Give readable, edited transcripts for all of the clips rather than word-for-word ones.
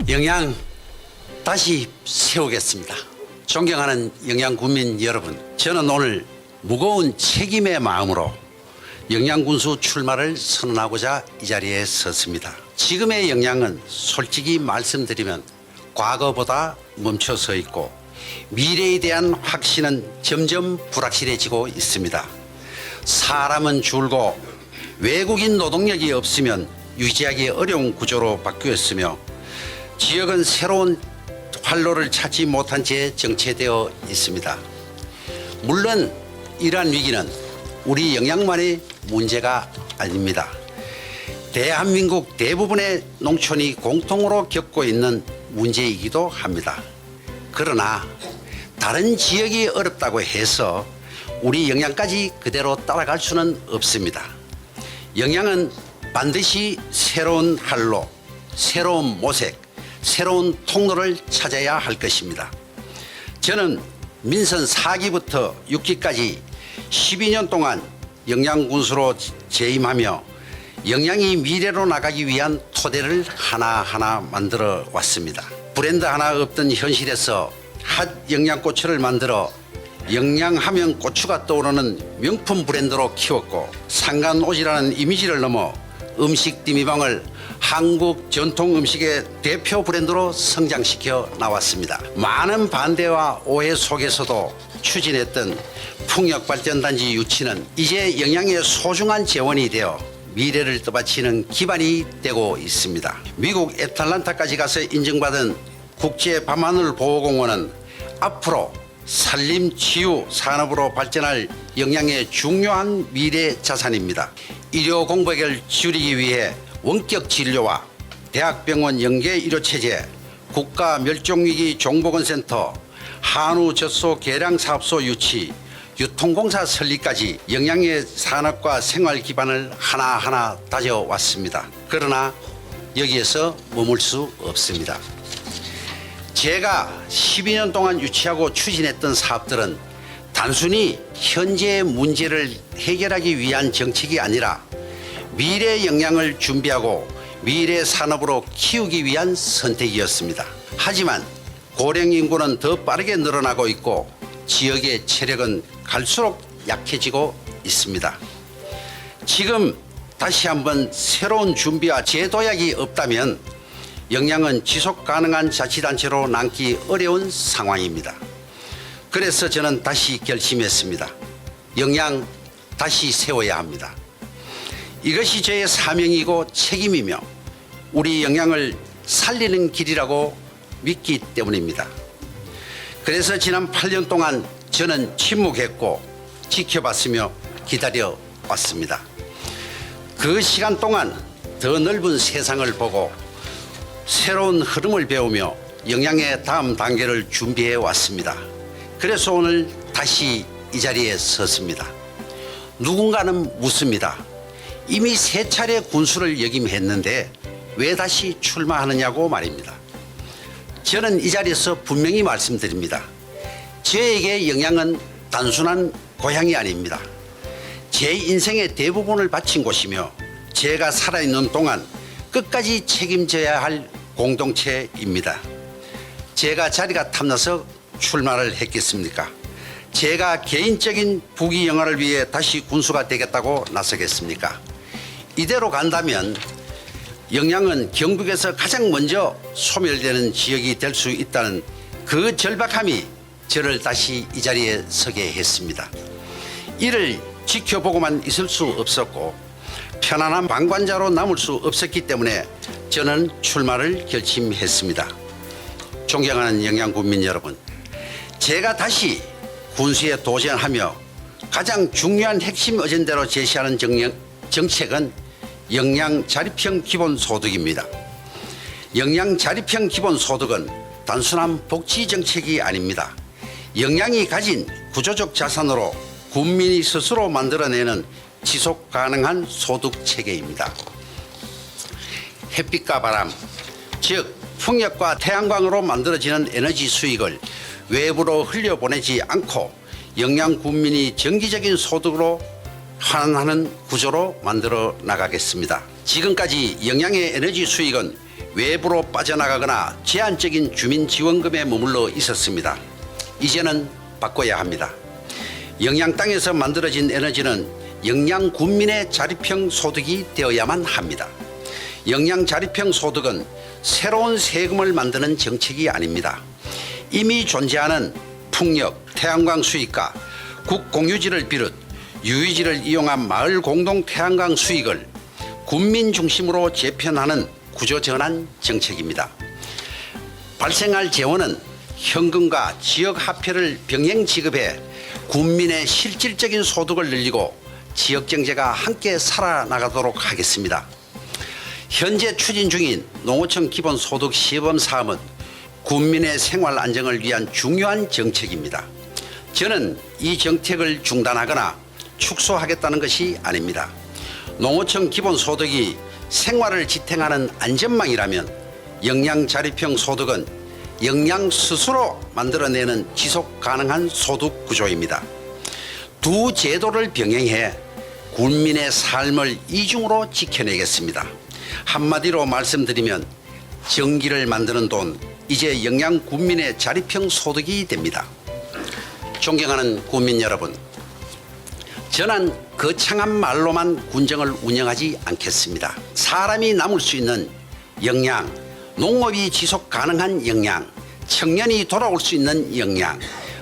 영양 다시 세우겠습니다. 존경하는 영양군민 여러분, 저는 오늘 무거운 책임의 마음으로 영양군수 출마를 선언하고자 이 자리에 섰습니다. 지금의 영양은 솔직히 말씀드리면 과거보다 멈춰서 있고 미래에 대한 확신은 점점 불확실해지고 있습니다. 사람은 줄고 외국인 노동력이 없으면 유지하기 어려운 구조로 바뀌었으며 지역은 새로운 활로를 찾지 못한 채 정체되어 있습니다. 물론 이러한 위기는 우리 영양만의 문제가 아닙니다. 대한민국 대부분의 농촌이 공통으로 겪고 있는 문제이기도 합니다. 그러나 다른 지역이 어렵다고 해서 우리 영양까지 그대로 따라갈 수는 없습니다. 영양은 반드시 새로운 활로, 새로운 모색, 새로운 통로를 찾아야 할 것입니다. 저는 민선 4기부터 6기까지 12년 동안 영양군수로 재임하며 영양이 미래로 나가기 위한 토대를 하나하나 만들어 왔습니다. 브랜드 하나 없던 현실에서 핫 영양고추를 만들어 영양하면 고추가 떠오르는 명품 브랜드로 키웠고 상간오지라는 이미지를 넘어 음식 디미방을 한국 전통 음식의 대표 브랜드로 성장시켜 나왔습니다. 많은 반대와 오해 속에서도 추진했던 풍력발전단지 유치는 이제 영양의 소중한 재원이 되어 미래를 떠받치는 기반이 되고 있습니다. 미국 애틀란타까지 가서 인증받은 국제 밤하늘 보호공원은 앞으로 산림치유 산업으로 발전할 영양의 중요한 미래 자산입니다. 의료 공백을 줄이기 위해 원격 진료와 대학병원 연계 의료체제, 국가멸종위기 종보건센터, 한우 젖소 계량 사업소 유치, 유통공사 설립까지 영양의 산업과 생활 기반을 하나하나 다져왔습니다. 그러나 여기에서 머물 수 없습니다. 제가 12년 동안 유치하고 추진했던 사업들은 단순히 현재의 문제를 해결하기 위한 정책이 아니라 미래 영양을 준비하고 미래 산업으로 키우기 위한 선택이었습니다. 하지만 고령 인구는 더 빠르게 늘어나고 있고 지역의 체력은 갈수록 약해지고 있습니다. 지금 다시 한번 새로운 준비와 제도약이 없다면 영양은 지속 가능한 자치단체로 남기 어려운 상황입니다. 그래서 저는 다시 결심했습니다. 영양 다시 세워야 합니다. 이것이 저의 사명이고 책임이며 우리 영양을 살리는 길이라고 믿기 때문입니다. 그래서 지난 8년 동안 저는 침묵했고 지켜봤으며 기다려왔습니다. 그 시간 동안 더 넓은 세상을 보고 새로운 흐름을 배우며 영양의 다음 단계를 준비해 왔습니다. 그래서 오늘 다시 이 자리에 섰습니다. 누군가는 묻습니다. 이미 3차례 군수를 역임했는데 왜 다시 출마하느냐고 말입니다. 저는 이 자리에서 분명히 말씀드립니다. 저에게 영양은 단순한 고향이 아닙니다. 제 인생의 대부분을 바친 곳이며 제가 살아있는 동안 끝까지 책임져야 할 공동체입니다. 제가 자리가 탐나서 출마를 했겠습니까? 제가 개인적인 부귀영화를 위해 다시 군수가 되겠다고 나서겠습니까? 이대로 간다면 영양은 경북에서 가장 먼저 소멸되는 지역이 될 수 있다는 그 절박함이 저를 다시 이 자리에 서게 했습니다. 이를 지켜보고만 있을 수 없었고 편안한 방관자로 남을 수 없었기 때문에 저는 출마를 결심했습니다. 존경하는 영양군민 여러분, 제가 다시 군수에 도전하며 가장 중요한 핵심 어젠다로 제시하는 정책은 영양자립형 기본소득입니다. 영양자립형 기본소득은 단순한 복지정책이 아닙니다. 영양이 가진 구조적 자산으로 국민이 스스로 만들어내는 지속가능한 소득체계입니다. 햇빛과 바람, 즉 풍력과 태양광으로 만들어지는 에너지 수익을 외부로 흘려보내지 않고 영양군민이 정기적인 소득으로 환원하는 구조로 만들어 나가겠습니다. 지금까지 영양의 에너지 수익은 외부로 빠져나가거나 제한적인 주민지원금에 머물러 있었습니다. 이제는 바꿔야 합니다. 영양 땅에서 만들어진 에너지는 영양 군민의 자립형 소득이 되어야만 합니다. 영양 자립형 소득은 새로운 세금을 만드는 정책이 아닙니다. 이미 존재하는 풍력, 태양광 수익과 국공유지를 비롯 유유지를 이용한 마을 공동 태양광 수익을 군민 중심으로 재편하는 구조전환 정책입니다. 발생할 재원은 현금과 지역 화폐를 병행 지급해 군민의 실질적인 소득을 늘리고 지역 경제가 함께 살아나가도록 하겠습니다. 현재 추진 중인 농어촌 기본소득 시범 사업은 군민의 생활 안정을 위한 중요한 정책입니다. 저는 이 정책을 중단하거나 축소하겠다는 것이 아닙니다. 농어촌 기본소득이 생활을 지탱하는 안전망이라면 영양 자립형 소득은 영양 스스로 만들어내는 지속 가능한 소득 구조입니다. 두 제도를 병행해 군민의 삶을 이중으로 지켜내겠습니다. 한마디로 말씀드리면 전기를 만드는 돈, 이제 영양 군민의 자립형 소득이 됩니다. 존경하는 국민 여러분, 저는 거창한 말로만 군정을 운영하지 않겠습니다. 사람이 남을 수 있는 영양, 농업이 지속 가능한 영양, 청년이 돌아올 수 있는 영양,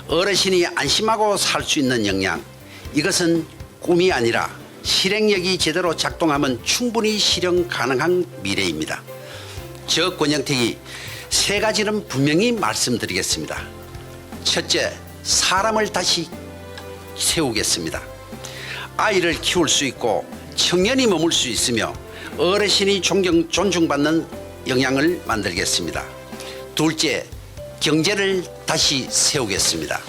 어르신이 안심하고 살 수 있는 영양, 이것은 꿈이 아니라 실행력이 제대로 작동하면 충분히 실현 가능한 미래입니다. 저 권영택이 세 가지는 분명히 말씀드리겠습니다. 첫째, 사람을 다시 세우겠습니다. 아이를 키울 수 있고 청년이 머물 수 있으며 어르신이 존중받는 영양을 만들겠습니다. 둘째, 경제를 다시 세우겠습니다.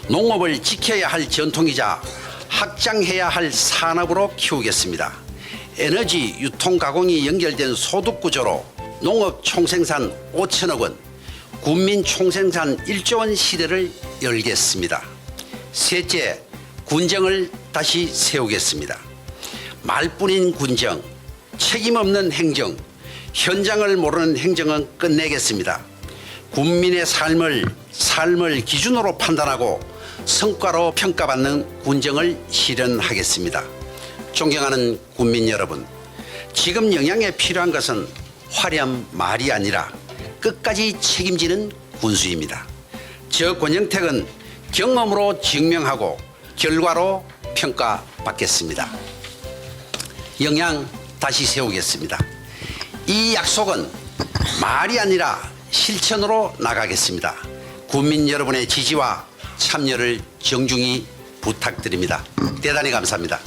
농업을 지켜야 할 전통이자 확장해야 할 산업으로 키우겠습니다. 에너지 유통 가공이 연결된 소득 구조로 농업 총생산 5천억 원, 군민 총생산 1조 원 시대를 열겠습니다. 셋째, 군정을 다시 세우겠습니다. 말뿐인 군정, 책임 없는 행정, 현장을 모르는 행정은 끝내겠습니다. 군민의 삶을 기준으로 판단하고 성과로 평가받는 군정을 실현하겠습니다. 존경하는 국민 여러분, 지금 영양에 필요한 것은 화려한 말이 아니라 끝까지 책임지는 군수입니다. 저 권영택은 경험으로 증명하고 결과로 평가받겠습니다. 영양 다시 세우겠습니다. 이 약속은 말이 아니라 실천으로 나가겠습니다. 국민 여러분의 지지와 참여를 정중히 부탁드립니다. 대단히 감사합니다.